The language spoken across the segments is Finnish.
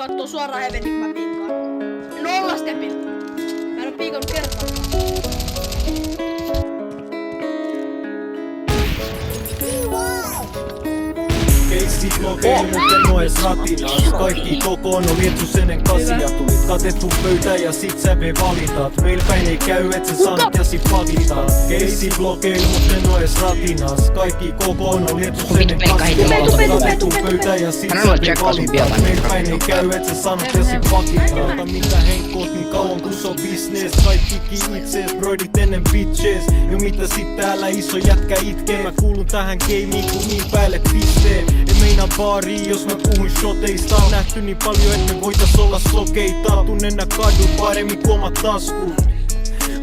kattoo suoraan helvetin, kun mä piikkaan. 0 stepillä. Mä en oo piikannut kertaakaan. Keissit lokeen, mut en oo ees ratinas. Kaikki kokoon on lietsus ennen kasia. Tulit katettu pöytään ja sit sä me valitat. Meil päin ei käy, et sä sanot ja sit pakitat. Keissit lokeen, mut en oo ees ratinas. Kaikki kokoon on lietsus ennen kasia. Katettu pöytään ja sit sä me valitat. Meil päin ei käy, et sä sanot ja sit pakitat. Ota mitä henkkoot niin kauan kun se on business. Kaikkikin itsees, broidit ennen bitches. Jo mitä sit täällä iso jätkä itkee. Mä kuulun tähän gameen kun niin päälle pistee. En meinaa baariin, jos mä puhun shoteista. On nähty niin paljon, et me voitais olla sokeita. Tunnen nää kadut paremmin kuin omat taskut.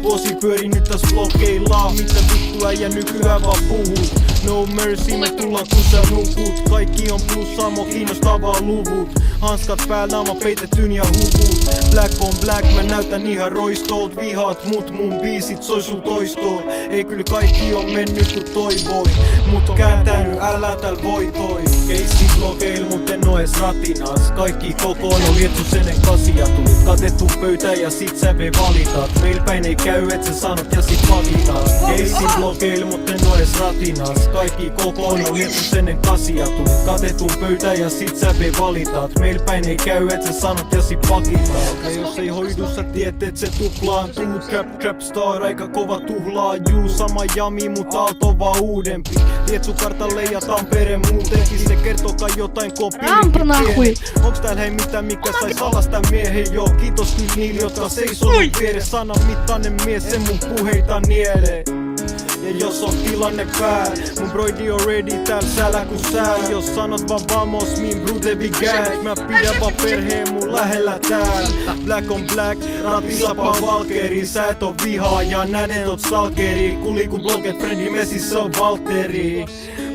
Vuosi pyörin nyt täs blokeillaan. Mitä vittu äijä nykyään vaan puhut. No mercy, me tullaan kun sä nukut. Kaikki on plussaa, mua kiinnostaa vaan luvut. Hanskat päällä, naama peitetyn ja huvut. Black on black, mä näytän ihan roistolt. Vihaat mut, mun biisit soi sul toistoon. Ei kyllä kaikki on mennyt kun toivoi. Mut kääntänyt, älä täl voitoi. Keissit lokeil, mut en oo ees ratinas. Kaikki kokoon on lietsus ennen kasia. Tulit katettu pöytään ja sit sä me valitat. Meil päin ei käy, et sä sanot ja sit pakitat. Keissit lokeil, mut en oo ees ratinas. Kaikki kokoon on lietsus ennen kasia. Tulit katettu pöytään ja sit sä me valitat. Meil päin ei käy, et sä sanot ja sit pakitat. Ja jos ei hoidu sä tiet, et se tuplaantuu. Trap star, aika kova tuhlaa. Juu, sama jami, mut aalto vaan uudempi. Lietsu kartalle ja Tampere muutenkin. Se kertoo kai jotain kopilikin. Onks täällä hei mitään mikä sais alas tän miehen joo. Kiitos kyllä niille jotka seisoo vieressä. Sanan mittainen mies, se mun puheita nielee. Ja jos on tilanne pääl, mun broidi on ready tääl sälä ku sääl. Jos sanot vaan vamos, min brute begär. Mä pidän vaan perheen mun lähellä tääl. Black on black, ratilla paa valkeri. Sä et oo vihaaja, näden oot stalkeri. Kuli ku bloget, Freddy messissä on Valtteri.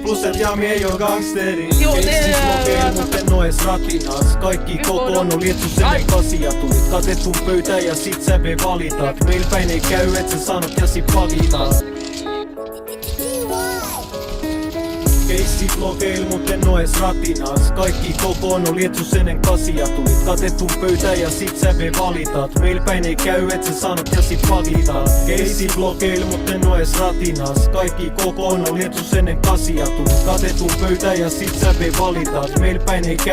Plus et Jami ei oo gangsteri. Keissit lokeil, mut en oo ees ratinas. Kaikki kokoon on lietsus ennen kasia. Tulit katettu pöytään ja sit sä me valitat. Meil päin ei käy, et sä sanot ja sit pakitat. Keissit lokeil, mut en oo ees ratinas. Kaikki kokoon on lietsus ennen kasia. Tulit katettu pöytään ja sit sä me valitat. Meil päin ei käy, et sä sanot ja sit pakitat. Keissit lokeil, mut en oo ees ratinas. Kaikki kokoon on lietsus ennen kasia. Tulit katettu pöytään ja sit sä me valitat. Meil päin ei käy.